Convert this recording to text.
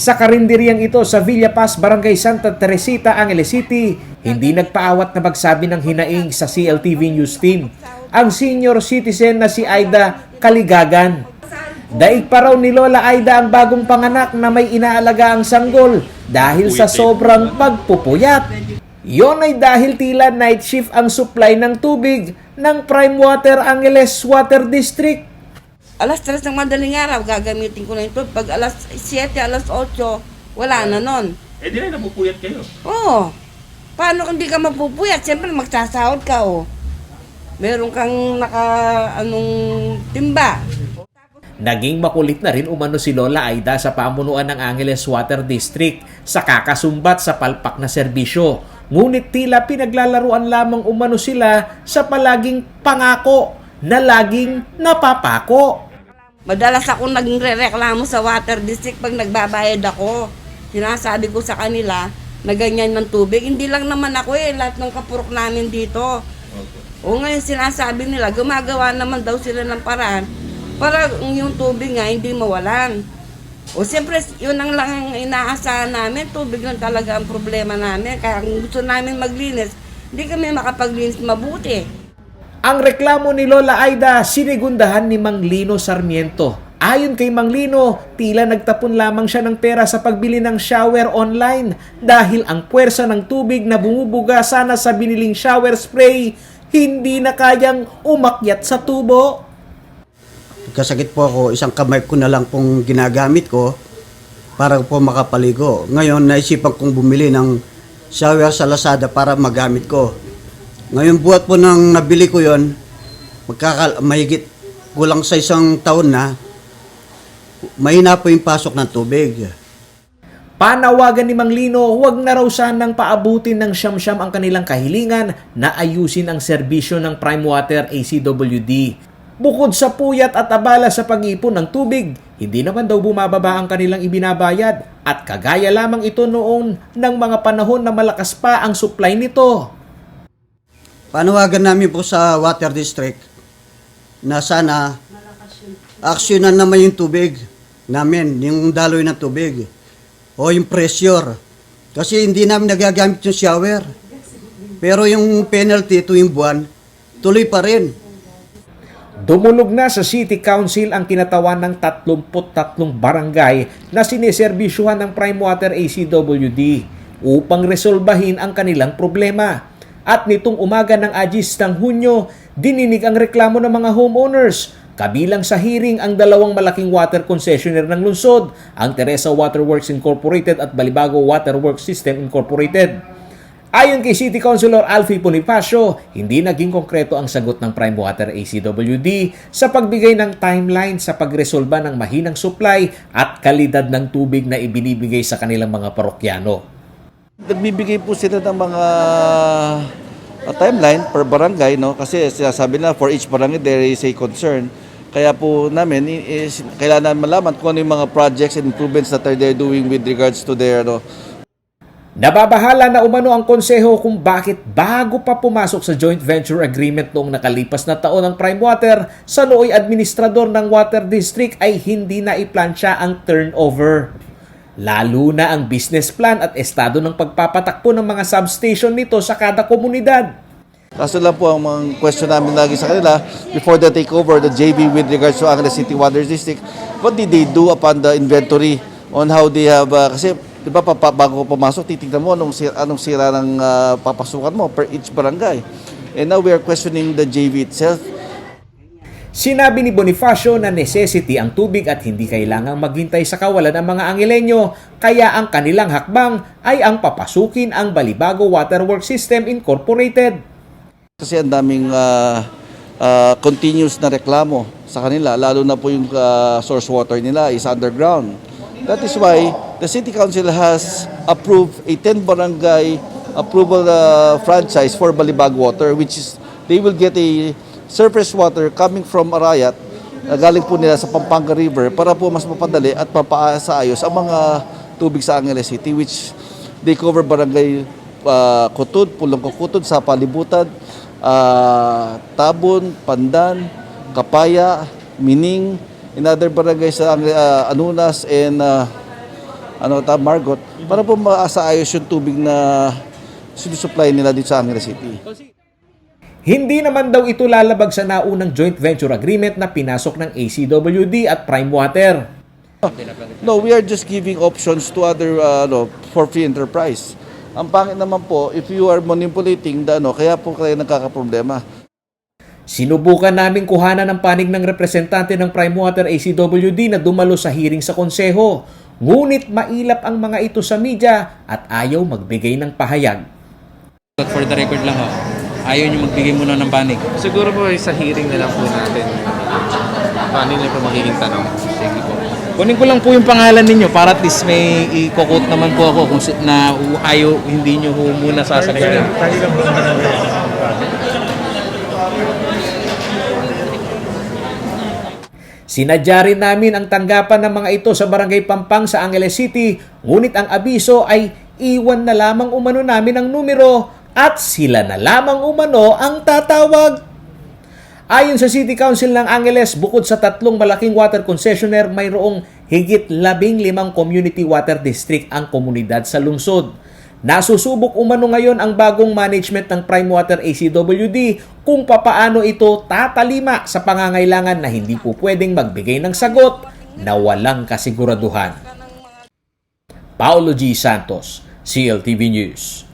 Sa karinderyang ito sa Villa Paz, Barangay Santa Teresita, Angeles City, hindi nagpaawat na magsabi ng hinaing sa CLTV News Team ang senior citizen na si Aida Kaligagan. Daig pa raw ni Lola Aida ang bagong panganak na may inaalaga ang sanggol dahil sa sobrang pagpupuyat. Yon ay dahil tila night shift ang supply ng tubig ng Prime Water Angeles Water District. Alas 3 ng madaling araw, gagamitin ko na ito. Pag alas 7, alas 8, wala na nun. Eh, di na napupuyat kayo. Oo. Paano kung hindi ka mapupuyat? Siyempre, magsasahod ka, oh. Meron kang timba. Naging makulit na rin umano si Lola Aida sa pamunuan ng Angeles Water District sa kakasumbat sa palpak na serbisyo. Ngunit tila pinaglalaruan lamang umano sila sa palaging pangako na laging napapako. Madalas ako naging reklamo sa water district pag nagbabayad ako. Sinasabi ko sa kanila na ganyan ng tubig. Hindi lang naman ako lahat ng kapurok namin dito. O ngayon sinasabi nila, gumagawa naman daw sila ng paraan para yung tubig nga hindi mawalan. O siyempre, yun ang lang ang inaasahan namin. Tubig lang talaga ang problema namin. Kaya kung gusto namin maglinis, hindi kami makapaglinis mabuti. Ang reklamo ni Lola Aida, sinigundahan ni Mang Lino Sarmiento. Ayon kay Mang Lino, tila nagtapon lamang siya ng pera sa pagbili ng shower online dahil ang puwersa ng tubig na bumubuga sana sa biniling shower spray hindi na kayang umakyat sa tubo. Kasakit po ako, isang kamay ko na lang pong ginagamit ko para po makapaligo. Ngayon, naisipan kong bumili ng shower sa Lazada para magamit ko. Ngayon, buhat po nang nabili ko yon, mahigit kulang sa isang taon na, mahina po yung pasok ng tubig. Panawagan ni Mang Lino, huwag na raw sanang paabutin ng siyam-siyam ang kanilang kahilingan na ayusin ang serbisyo ng Prime Water ACWD. Bukod sa puyat at abala sa pag-ipon ng tubig, hindi naman daw bumababa ang kanilang ibinabayad at kagaya lamang ito noon ng mga panahon na malakas pa ang supply nito. Panawagan namin po sa Water District na sana aksyonan naman yung tubig namin, yung daloy ng tubig o yung pressure. Kasi hindi namin nagagamit yung shower. Pero yung penalty tuwing buwan, tuloy pa rin. Dumulog na sa City Council ang kinatawan ng 33 barangay na siniserbisyuhan ng Prime Water ACWD upang resolbahin ang kanilang problema. At nitong umaga ng Agis ng Hunyo, dininig ang reklamo ng mga homeowners. Kabilang sa hearing ang dalawang malaking water concessionaire ng lungsod, ang Teresa Waterworks Incorporated at Balibago Waterworks System Incorporated. Ayon kay City Councilor Alfie Bonifacio, hindi naging konkreto ang sagot ng Prime Water ACWD sa pagbigay ng timeline sa pagresolba ng mahinang supply at kalidad ng tubig na ibinibigay sa kanilang mga parokyano. Nagbibigay po sila ng mga timeline per barangay, no? Kasi sinasabi na for each barangay there is a concern. Kaya po namin, kailangan malaman kung ano yung mga projects and improvements that they're doing with regards to their Nababahala na umano ang konseho kung bakit bago pa pumasok sa joint venture agreement noong nakalipas na taon ng Prime Water, sa nooy administrador ng Water District ay hindi na iplansya ang turnover. Lalo na ang business plan at estado ng pagpapatakbo ng mga substation nito sa kada komunidad. Kaso lang po ang mga question namin lagi sa kanila before the takeover, the JV with regards to Angeles City Water District, what did they do upon the inventory on how they have, kasi di ba bago pumasok, titignan mo anong sira ng papasukan mo per each barangay. And now we are questioning the JV itself. Sinabi ni Bonifacio na necessity ang tubig at hindi kailangang maghintay sa kawalan ng mga Angelenyo, kaya ang kanilang hakbang ay ang papasukin ang Balibago Waterworks System Incorporated. Kasi ang daming continuous na reklamo sa kanila, lalo na po yung source water nila is underground. That is why the City Council has approved a 10 barangay approval franchise for Balibago Water, which is they will get a surface water coming from Arayat, galing po nila sa Pampanga River para po mas mapadali at mapasaayos ang mga tubig sa Angeles City, which they cover barangay Kutud, Pulong Kukud, sa Palibutan, Tabon, Pandan, Kapaya, Mining, in other barangays sa Anunas and Margot, para po maasaayos yung tubig na sinusupply nila dito sa Angeles City. Hindi naman daw ito lalabag sa naunang joint venture agreement na pinasok ng ACWD at Prime Water. No, we are just giving options to other for free enterprise. Ang pangit naman po, if you are manipulating kaya po kayo nagkakaproblema. Sinubukan naming kuhanan ng panig ng representante ng Prime Water ACWD na dumalo sa hearing sa konseho. Ngunit mailap ang mga ito sa media at ayaw magbigay ng pahayag. For the record lang ayaw nyo magbigay muna ng panig. Siguro po sa hearing na lang po natin. Paano nyo po magiging tanong? Sige po. Kunin ko lang po yung pangalan ninyo para at least may i-quote naman po ako kung na ayaw, hindi nyo muna sasabihin. Sinadya rin namin ang tanggapan ng mga ito sa Barangay Pampang sa Angeles City, ngunit ang abiso ay iwan na lamang umano namin ang numero at sila na lamang umano ang tatawag. Ayon sa City Council ng Angeles, bukod sa 3 malaking water concessionaire, mayroong higit 15 community water district ang komunidad sa lungsod. Nasusubok umano ngayon ang bagong management ng Prime Water ACWD kung papaano ito tatalima sa pangangailangan na hindi po pwedeng magbigay ng sagot na walang kasiguraduhan. Paulo G. Santos, CLTV News.